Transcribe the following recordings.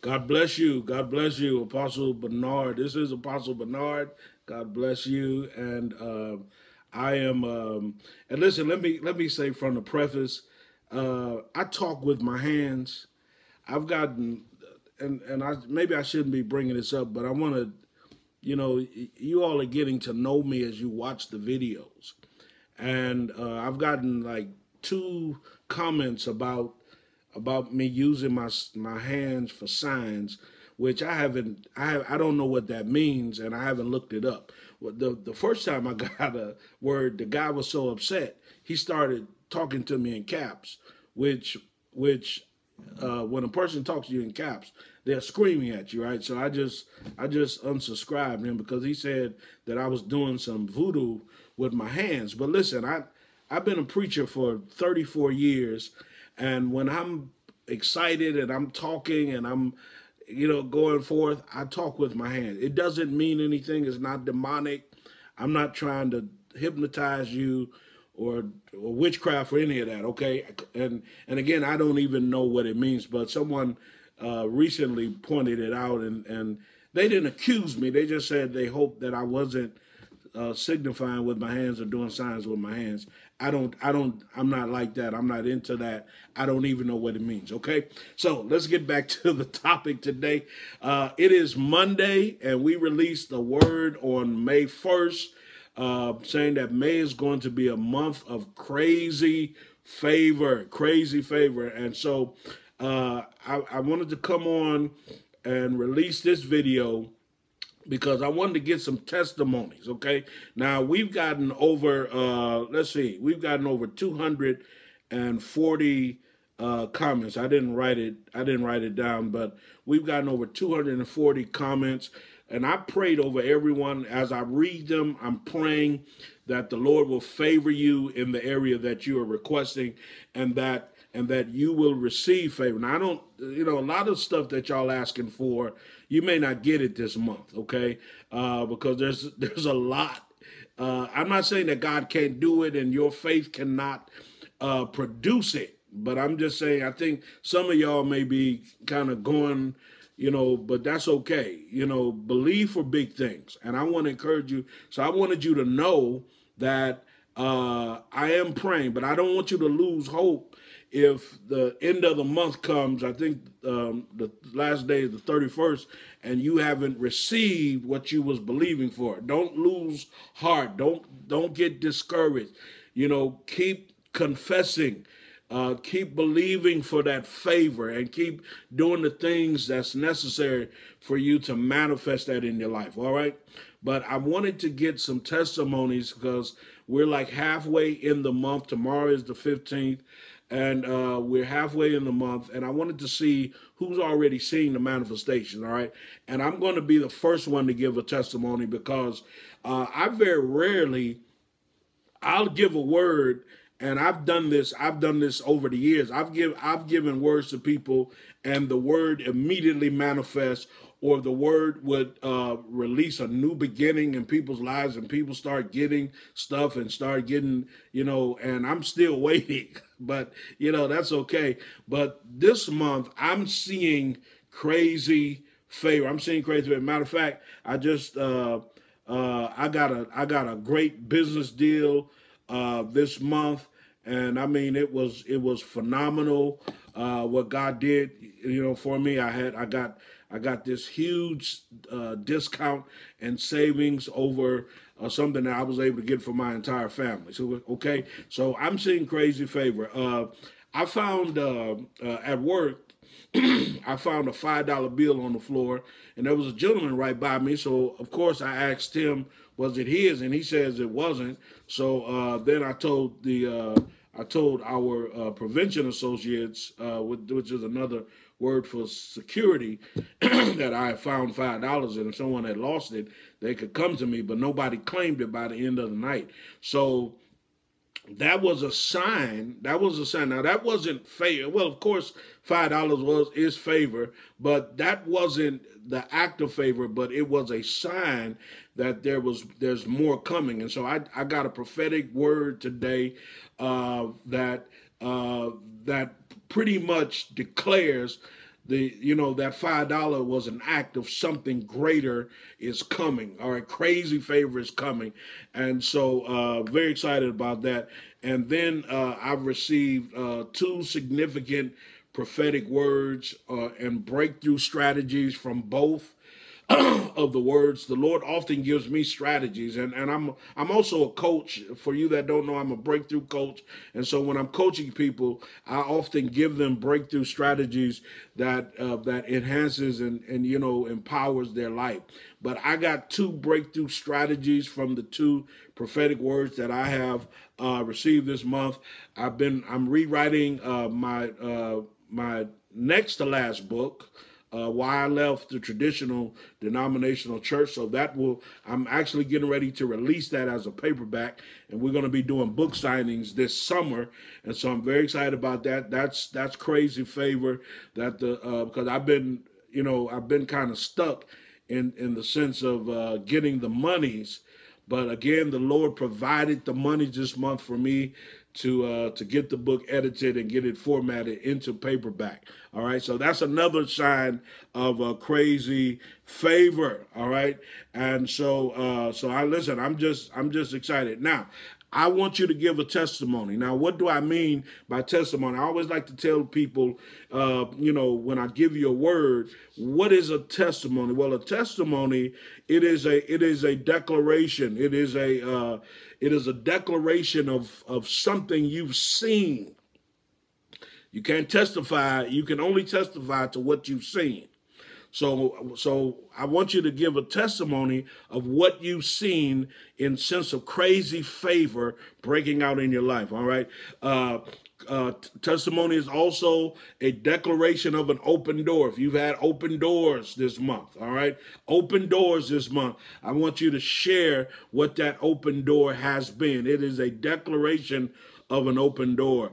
God bless you. God bless you, Apostle Bernard. This is Apostle Bernard. God bless you. And I am. And listen, let me say from the preface, I talk with my hands. I've gotten, and I maybe I shouldn't be bringing this up, but I want to. You all are getting to know me as you watch the videos, and I've gotten like two comments about me using my hands for signs, which I haven't. I don't know what that means, and I haven't looked it up. Well, the first time I got a word, the guy was so upset he started talking to me in caps, which when a person talks to you in caps, they're screaming at you, right? So I just unsubscribed him because he said that I was doing some voodoo with my hands. But listen, I've been a preacher for 34 years, and when I'm excited and I'm talking and I'm going forth, I talk with my hands. It doesn't mean anything. It's not demonic. I'm not trying to hypnotize you or witchcraft or any of that. Okay, and again, I don't even know what it means, but someone recently pointed it out, and they didn't accuse me. They just said they hoped that I wasn't signifying with my hands or doing signs with my hands. I'm not like that. I'm not into that. I don't even know what it means. Okay. So let's get back to the topic today. It is Monday, and we released the word on May 1st, saying that May is going to be a month of crazy favor. And so I wanted to come on and release this video because I wanted to get some testimonies. Okay, now we've gotten over. We've gotten over 240 comments. I didn't write it. I didn't write it down, but we've gotten over 240 comments, and I prayed over everyone. As I read them, I'm praying that the Lord will favor you in the area that you are requesting, and that you will receive favor. Now, I don't, a lot of stuff that y'all asking for, you may not get it this month, okay? Because there's a lot. I'm not saying that God can't do it and your faith cannot produce it, but I'm just saying I think some of y'all may be kind of going, but that's okay. Believe for big things, and I want to encourage you. So I wanted you to know that I am praying, but I don't want you to lose hope if the end of the month comes. I think the last day is the 31st, and you haven't received what you was believing for. Don't lose heart. Don't get discouraged. Keep confessing. Keep believing for that favor and keep doing the things that's necessary for you to manifest that in your life. All right. But I wanted to get some testimonies because we're like halfway in the month. Tomorrow is the 15th. And we're halfway in the month, and I wanted to see who's already seeing the manifestation, all right? And I'm going to be the first one to give a testimony because I very rarely, I'll give a word, and I've done this over the years. I've given words to people, and the word immediately manifests, or the word would release a new beginning in people's lives, and people start getting stuff and start getting, and I'm still waiting, but that's okay. But this month I'm seeing crazy favor. I'm seeing crazy favor. Matter of fact, I just I got a great business deal this month, and I mean it was phenomenal what God did for me. I got this huge discount and savings over something that I was able to get for my entire family. So okay, so I'm seeing crazy favor. I found at work. I found a $5 bill on the floor, and there was a gentleman right by me. So of course I asked him, was it his? And he says it wasn't. So then I told our prevention associates, which is another word for security, that I had found $5, and if someone had lost it, they could come to me. But nobody claimed it by the end of the night. So that was a sign. That was a sign. Now that wasn't favor. Well, of course, $5 is favor, but that wasn't the act of favor. But it was a sign that there's more coming. And so I got a prophetic word today that that pretty much declares that $5 was an act of something greater is coming. All right, crazy favor is coming, and so very excited about that. And then I've received two significant prophetic words and breakthrough strategies from both of the words. The Lord often gives me strategies, and I'm also a coach. For you that don't know, I'm a breakthrough coach, and so when I'm coaching people, I often give them breakthrough strategies that enhances and empowers their life. But I got two breakthrough strategies from the two prophetic words that I have received this month. I'm rewriting my next to last book. Why I left the traditional denominational church. So I'm actually getting ready to release that as a paperback, and we're going to be doing book signings this summer. And so I'm very excited about that. That's crazy favor because I've been kind of stuck in the sense of getting the monies. But again, the Lord provided the money this month for me to get the book edited and get it formatted into paperback. All right, so that's another sign of a crazy favor. All right, and so I'm just excited. Now, I want you to give a testimony. Now, what do I mean by testimony? I always like to tell people, when I give you a word, what is a testimony? Well, a testimony, it is a declaration. It is a declaration of something you've seen. You can't testify. You can only testify to what you've seen. So I want you to give a testimony of what you've seen in sense of crazy favor breaking out in your life. All right. Testimony is also a declaration of an open door. If you've had open doors this month, all right, open doors this month, I want you to share what that open door has been. It is a declaration of an open door.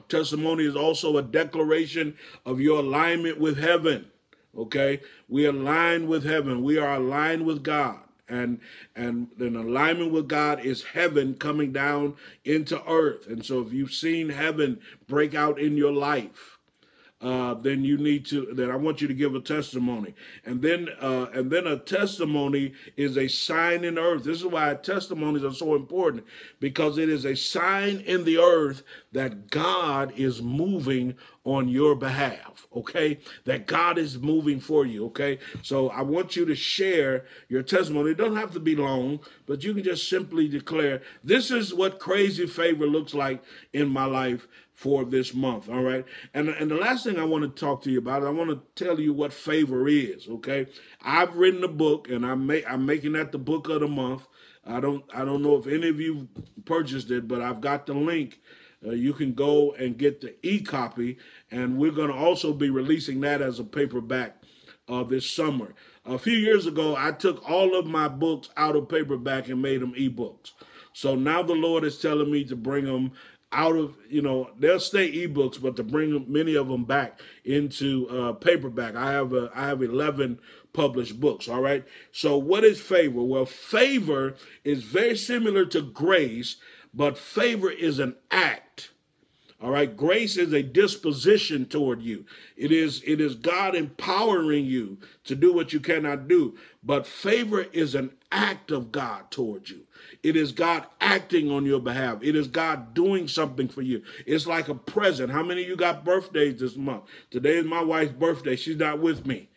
Testimony is also a declaration of your alignment with heaven. Okay, we align with heaven. We are aligned with God. And an alignment with God is heaven coming down into earth. And so if you've seen heaven break out in your life, then I want you to give a testimony. And then a testimony is a sign in the earth. This is why testimonies are so important, because it is a sign in the earth that God is moving on your behalf, okay? That God is moving for you, okay? So I want you to share your testimony. It doesn't have to be long, but you can just simply declare, this is what crazy favor looks like in my life for this month, all right? And the last thing I want to talk to you about, I want to tell you what favor is, okay? I've written a book, and I'm making that the book of the month. I don't know if any of you purchased it, but I've got the link. You can go and get the e-copy, and we're going to also be releasing that as a paperback this summer. A few years ago, I took all of my books out of paperback and made them ebooks. So now the Lord is telling me to bring them out of, they'll stay ebooks, but to bring many of them back into paperback. I have 11 published books, all right? So what is favor? Well, favor is very similar to grace, but favor is an act. All right, grace is a disposition toward you. It is God empowering you to do what you cannot do. But favor is an act of God toward you. It is God acting on your behalf. It is God doing something for you. It's like a present. How many of you got birthdays this month? Today is my wife's birthday. She's not with me.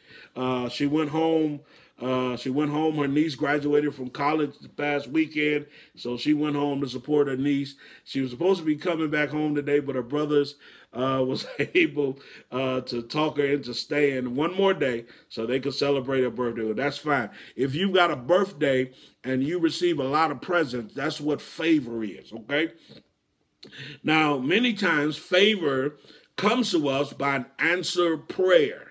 She went home. Her niece graduated from college the past weekend, so she went home to support her niece. She was supposed to be coming back home today, but her brothers was able to talk her into staying one more day so they could celebrate her birthday. Well, that's fine. If you've got a birthday and you receive a lot of presents, that's what favor is, okay? Now, many times favor comes to us by an answered prayer.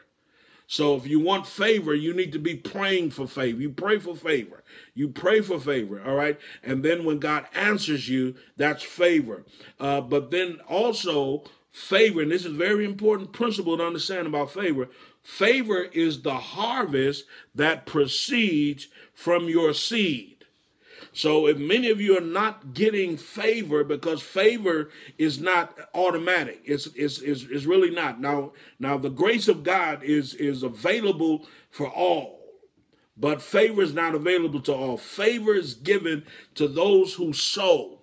So if you want favor, you need to be praying for favor. You pray for favor. You pray for favor, all right? And then when God answers you, that's favor. But then also favor, and this is a very important principle to understand about favor. Favor is the harvest that proceeds from your seed. So if many of you are not getting favor, because favor is not automatic, it's really not. Now the grace of God is available for all, but favor is not available to all. Favor is given to those who sow,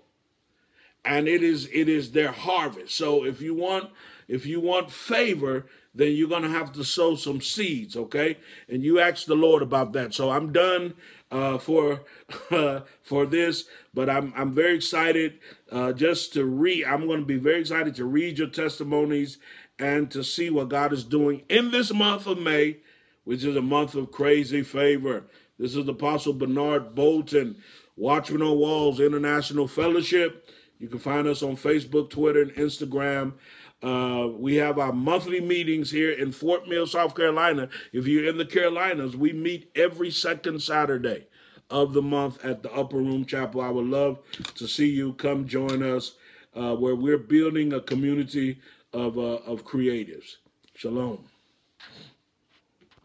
and it is their harvest. So if you want favor, then you're going to have to sow some seeds, okay? And you ask the Lord about that. So I'm done for this, but I'm very excited just to read. I'm going to be very excited to read your testimonies and to see what God is doing in this month of May, which is a month of crazy favor. This is Apostle Bernard Bolton, Watchman on Walls International Fellowship. You can find us on Facebook, Twitter, and Instagram. We have our monthly meetings here in Fort Mill, South Carolina. If you're in the Carolinas, we meet every second Saturday of the month at the Upper Room Chapel. I would love to see you. Come join us where we're building a community of creatives. Shalom.